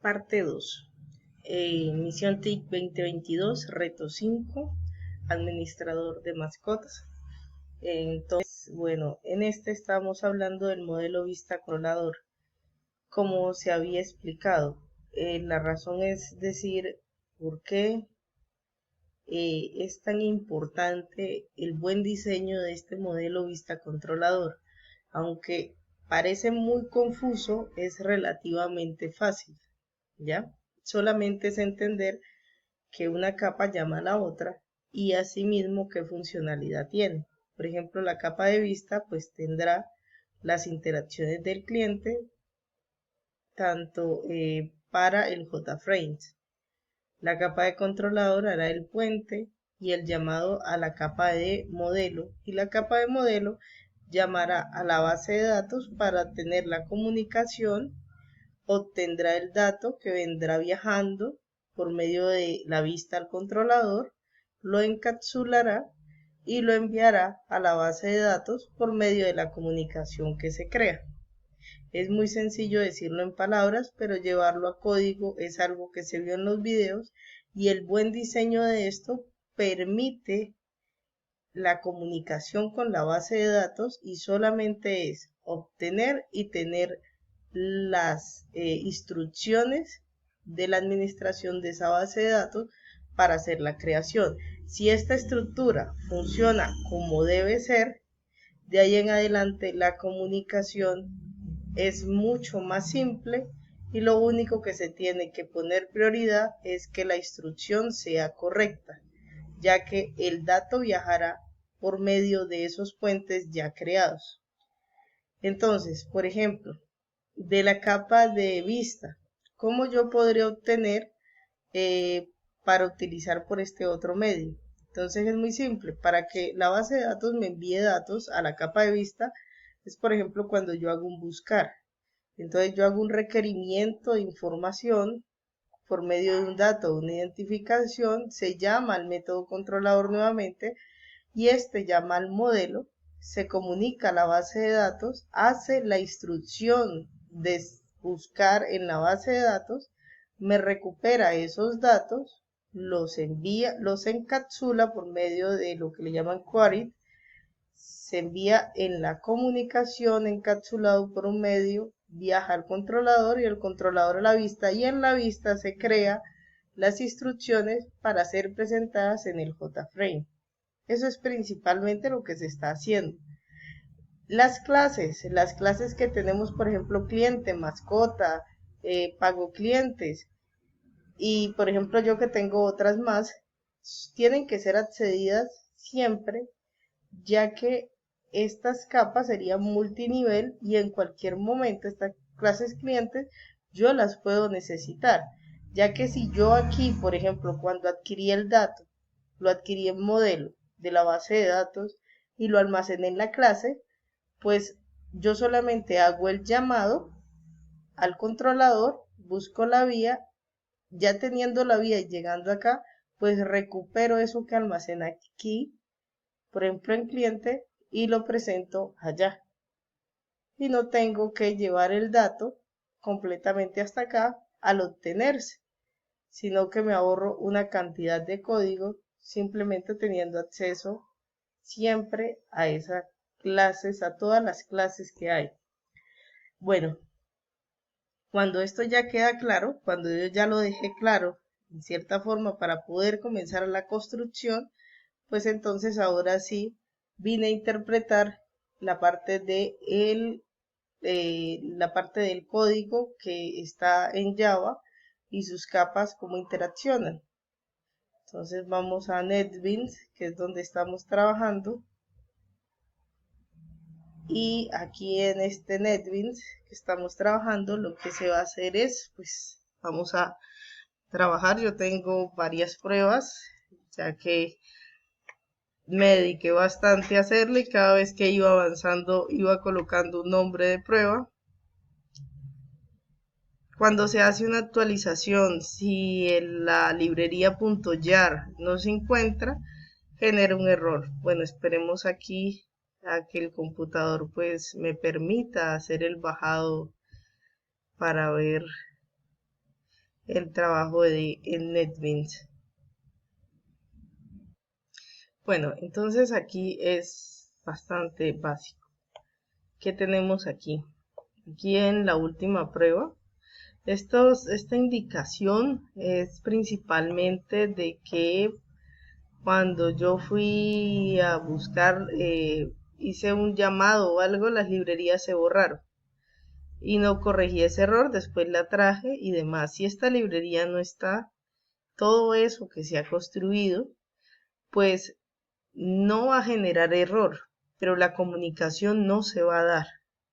Parte 2. Misión TIC 2022, reto 5, administrador de mascotas. Entonces, bueno, en este estamos hablando del modelo vista controlador. Como se había explicado, la razón es decir por qué es tan importante el buen diseño de este modelo vista controlador. Aunque parece muy confuso, es relativamente fácil, ¿ya? Solamente es entender que una capa llama a la otra y asimismo qué funcionalidad tiene. Por ejemplo, la capa de vista pues tendrá las interacciones del cliente tanto para el JFrames. La capa de controlador hará el puente y el llamado a la capa de modelo, y la capa de modelo llamará a la base de datos para tener la comunicación. Obtendrá el dato que vendrá viajando por medio de la vista al controlador, lo encapsulará y lo enviará a la base de datos por medio de la comunicación que se crea. Es muy sencillo decirlo en palabras, pero llevarlo a código es algo que se vio en los videos, y el buen diseño de esto permite la comunicación con la base de datos, y solamente es obtener y tener las instrucciones de la administración de esa base de datos para hacer la creación. Si esta estructura funciona como debe ser, de ahí en adelante la comunicación es mucho más simple, y lo único que se tiene que poner prioridad es que la instrucción sea correcta, ya que el dato viajará por medio de esos puentes ya creados. Entonces, por ejemplo, de la capa de vista, ¿cómo yo podría obtener para utilizar por este otro medio? Entonces es muy simple. Para que la base de datos me envíe datos a la capa de vista, es por ejemplo cuando yo hago un buscar. Entonces yo hago un requerimiento de información por medio de un dato, una identificación, se llama al método controlador nuevamente, y este llama al modelo, se comunica a la base de datos, hace la instrucción de buscar en la base de datos, me recupera esos datos, los envía, los encapsula por medio de lo que le llaman query, se envía en la comunicación encapsulado por un medio, viaja al controlador y el controlador a la vista, y en la vista se crea las instrucciones para ser presentadas en el JFrame. Eso es principalmente lo que se está haciendo. Las clases que tenemos, por ejemplo, cliente, mascota, pago clientes, y por ejemplo yo que tengo otras más, tienen que ser accedidas siempre, ya que estas capas serían multinivel y en cualquier momento estas clases clientes yo las puedo necesitar, ya que si yo aquí, por ejemplo, cuando adquirí el dato, lo adquirí en modelo de la base de datos y lo almacené en la clase, pues yo solamente hago el llamado al controlador, busco la vía, ya teniendo la vía y llegando acá, pues recupero eso que almacena aquí, por ejemplo en cliente, y lo presento allá. Y no tengo que llevar el dato completamente hasta acá al obtenerse, sino que me ahorro una cantidad de código simplemente teniendo acceso siempre a esas clases, a todas las clases que hay. Bueno, cuando esto ya queda claro, cuando yo ya lo dejé claro en cierta forma para poder comenzar la construcción, pues entonces ahora sí vine a interpretar la parte de la parte del código que está en Java y sus capas, cómo interaccionan. Entonces vamos a NetBeans, que es donde estamos trabajando, y aquí en este NetBeans que estamos trabajando, lo que se va a hacer es, pues vamos a trabajar. Yo tengo varias pruebas, ya que me dediqué bastante a hacerle, y cada vez que iba avanzando iba colocando un nombre de prueba. Cuando se hace una actualización, si en la librería .jar no se encuentra, genera un error. Bueno, esperemos aquí a que el computador pues me permita hacer el bajado para ver el trabajo en NetBeans. Bueno, entonces aquí es bastante básico. ¿Qué tenemos aquí? Aquí en la última prueba, esta indicación es principalmente de que cuando yo fui a buscar, hice un llamado o algo, las librerías se borraron y no corregí ese error, después la traje y demás. Si esta librería no está, todo eso que se ha construido, pues no va a generar error, pero la comunicación no se va a dar,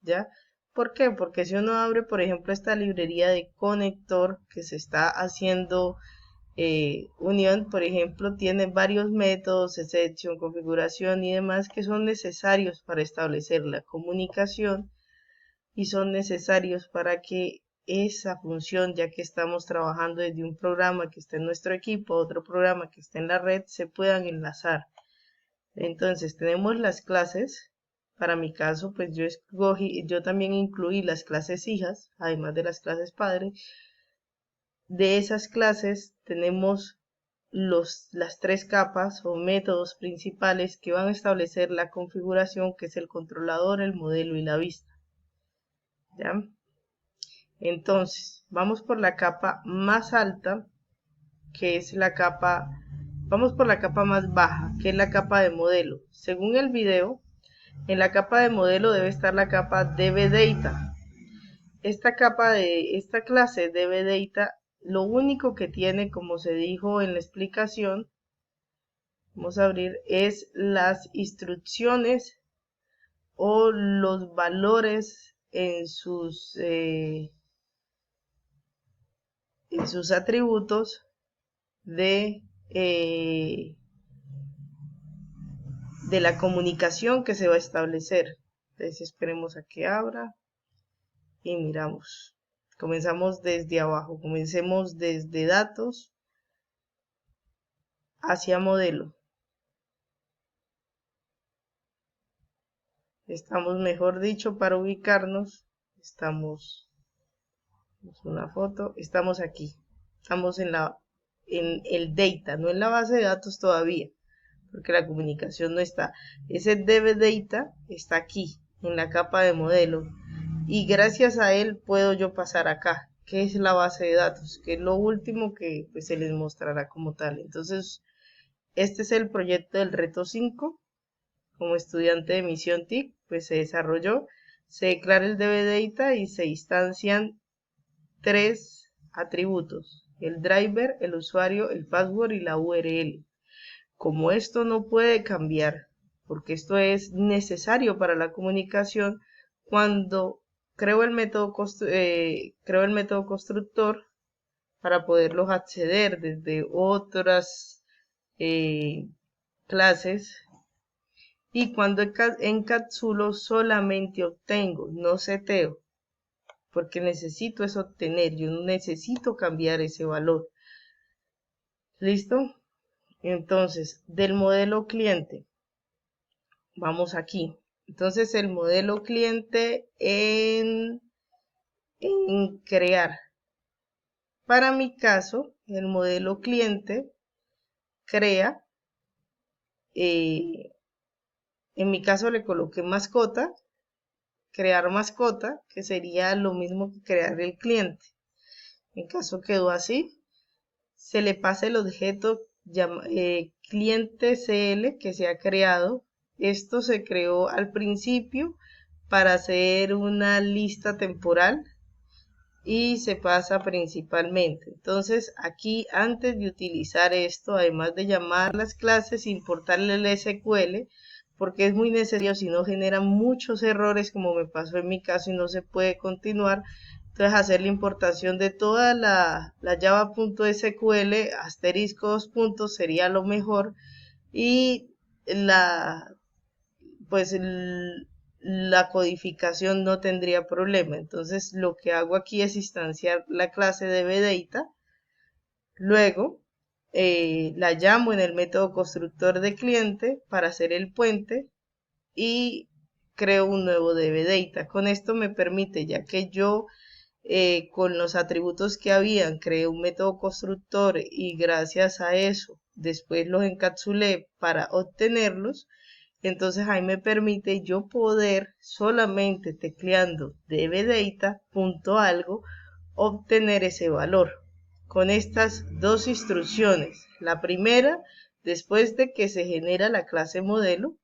¿ya? ¿Por qué? Porque si uno abre, por ejemplo, esta librería de conector que se está haciendo unión, por ejemplo, tiene varios métodos, excepción, configuración y demás que son necesarios para establecer la comunicación y son necesarios para que esa función, ya que estamos trabajando desde un programa que está en nuestro equipo, otro programa que está en la red, se puedan enlazar. Entonces tenemos las clases. Para mi caso, pues yo también incluí las clases hijas, además de las clases padre. De esas clases tenemos las tres capas o métodos principales que van a establecer la configuración, que es el controlador, el modelo y la vista. ¿Ya? Entonces, vamos por la capa más alta, que es vamos por la capa más baja, que es la capa de modelo. Según el video, en la capa de modelo debe estar la capa DBData. Esta clase DBData, lo único que tiene, como se dijo en la explicación, vamos a abrir, es las instrucciones o los valores en sus atributos de la comunicación que se va a establecer. Entonces esperemos a que abra y miramos. Comenzamos desde abajo, comencemos desde datos hacia modelo. Estamos, mejor dicho, para ubicarnos, estamos una foto, estamos aquí, estamos en el data, no en la base de datos todavía, porque la comunicación no está. Ese DBData está aquí, en la capa de modelo, y gracias a él puedo yo pasar acá, que es la base de datos, que es lo último que pues, se les mostrará como tal. Entonces, este es el proyecto del reto 5. Como estudiante de misión TIC, pues se desarrolló, se declara el DBData y se instancian 3 atributos: el driver, el usuario, el password y la URL. Como esto no puede cambiar, porque esto es necesario para la comunicación, cuando creo el método constructor para poderlos acceder desde otras clases, y cuando encapsulo solamente obtengo, no seteo, porque necesito es obtener, yo no necesito cambiar ese valor. ¿Listo? Entonces, del modelo cliente, vamos aquí. Entonces, el modelo cliente en crear. Para mi caso, el modelo cliente crea, en mi caso le coloqué mascota, crear mascota, que sería lo mismo que crear el cliente. En caso quedó así, se le pasa el objeto cliente CL que se ha creado. Esto se creó al principio para hacer una lista temporal y se pasa principalmente. Entonces aquí, antes de utilizar esto, además de llamar las clases, importarle el SQL, porque es muy necesario, si no genera muchos errores, como me pasó en mi caso y no se puede continuar. Entonces hacer la importación de toda la java.sql asterisco 2 puntos sería lo mejor, y pues la codificación no tendría problema. Entonces lo que hago aquí es instanciar la clase DBData, luego la llamo en el método constructor de cliente para hacer el puente y creo un nuevo DBData. Con esto me permite, ya que yo con los atributos que habían, creé un método constructor y gracias a eso después los encapsulé para obtenerlos. Entonces ahí me permite yo poder solamente tecleando dbData.algo obtener ese valor con estas dos instrucciones. La primera, después de que se genera la clase modelo,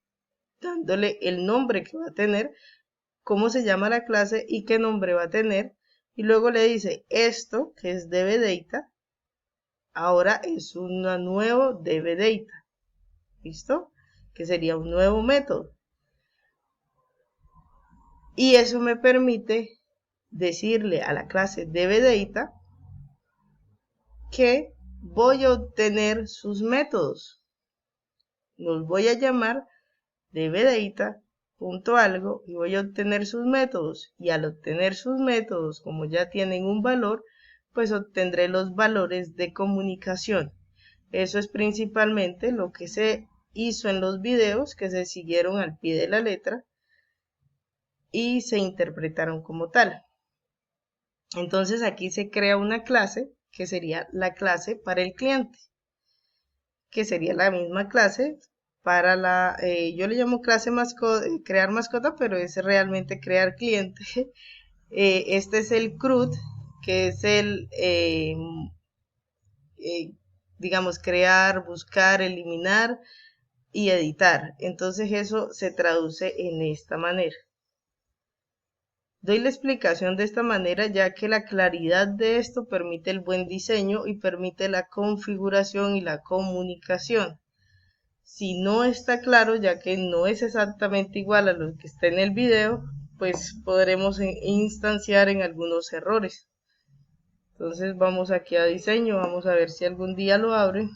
dándole el nombre que va a tener, cómo se llama la clase y qué nombre va a tener, y luego le dice esto que es dbData, ahora es un nuevo dbData, ¿listo? Que sería un nuevo método. Y eso me permite decirle a la clase dbData que voy a obtener sus métodos. Los voy a llamar dbData.algo y voy a obtener sus métodos. Y al obtener sus métodos, como ya tienen un valor, pues obtendré los valores de comunicación. Eso es principalmente lo que se hizo en los videos que se siguieron al pie de la letra y se interpretaron como tal. Entonces aquí se crea una clase que sería la clase para el cliente, que sería la misma clase para la, yo le llamo clase mascota, crear mascota, pero es realmente crear cliente. Este es el CRUD, que es el, digamos, crear, buscar, eliminar y editar. Entonces eso se traduce en esta manera. Doy la explicación de esta manera ya que la claridad de esto permite el buen diseño y permite la configuración y la comunicación. Si no está claro, ya que no es exactamente igual a lo que está en el video, pues podremos instanciar en algunos errores. Entonces vamos aquí a diseño, vamos a ver si algún día lo abre.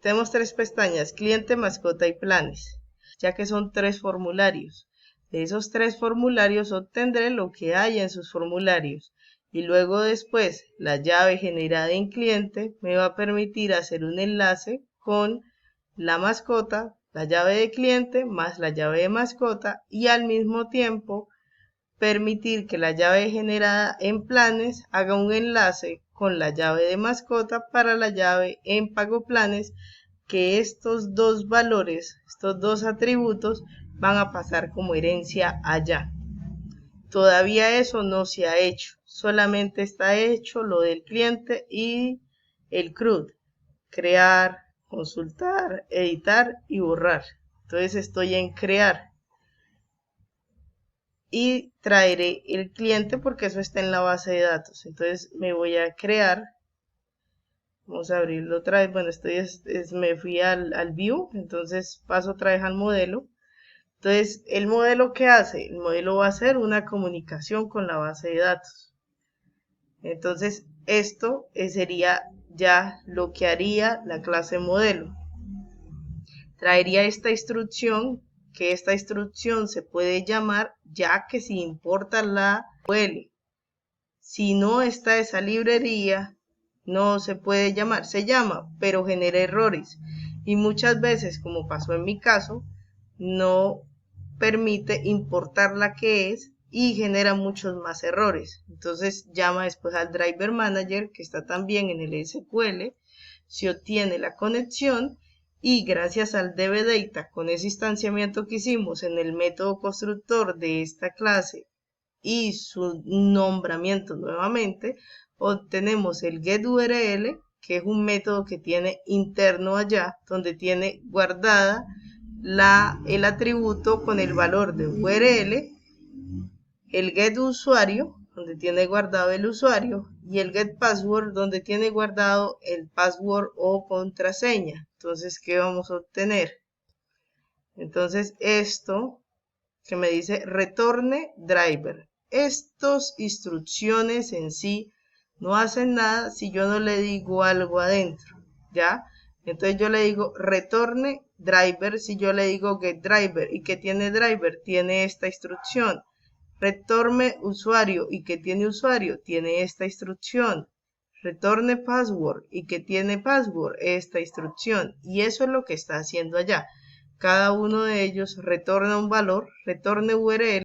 Tenemos tres pestañas, cliente, mascota y planes, ya que son tres formularios. De esos tres formularios obtendré lo que hay en sus formularios y luego después la llave generada en cliente me va a permitir hacer un enlace con la mascota, la llave de cliente más la llave de mascota y al mismo tiempo permitir que la llave generada en planes haga un enlace con la llave de mascota para la llave en pago planes, que estos dos valores, estos dos atributos van a pasar como herencia allá. Todavía eso no se ha hecho, solamente está hecho lo del cliente y el CRUD, crear, consultar, editar y borrar. Entonces estoy en crear y traeré el cliente porque eso está en la base de datos. Entonces me voy a crear, vamos a abrirlo otra vez. Bueno, me fui al view, entonces paso otra vez al modelo. Entonces el modelo, ¿qué hace? El modelo va a hacer una comunicación con la base de datos. Entonces esto sería ya lo que haría la clase modelo. Traería esta instrucción, que esta instrucción se puede llamar ya que si importa la URL. Si no está esa librería, no se puede llamar, se llama, pero genera errores. Y muchas veces, como pasó en mi caso, no permite importar la que es y genera muchos más errores. Entonces llama después al Driver Manager, que está también en el SQL, se obtiene la conexión y gracias al dbData con ese instanciamiento que hicimos en el método constructor de esta clase y su nombramiento nuevamente, obtenemos el getURL, que es un método que tiene interno allá, donde tiene guardada el atributo con el valor de URL, el getUsuario, donde tiene guardado el usuario, y el getPassword, donde tiene guardado el password o contraseña. Entonces, ¿qué vamos a obtener? Entonces, esto que me dice retorne driver. Estas instrucciones en sí no hacen nada si yo no le digo algo adentro, ¿ya? Entonces yo le digo retorne driver si yo le digo get driver. ¿Y qué tiene driver? Tiene esta instrucción. Retorne usuario. ¿Y qué tiene usuario? Tiene esta instrucción. Retorne password. ¿Y qué tiene password? Esta instrucción. Y eso es lo que está haciendo allá. cada uno de ellos retorna un valor, retorne URL,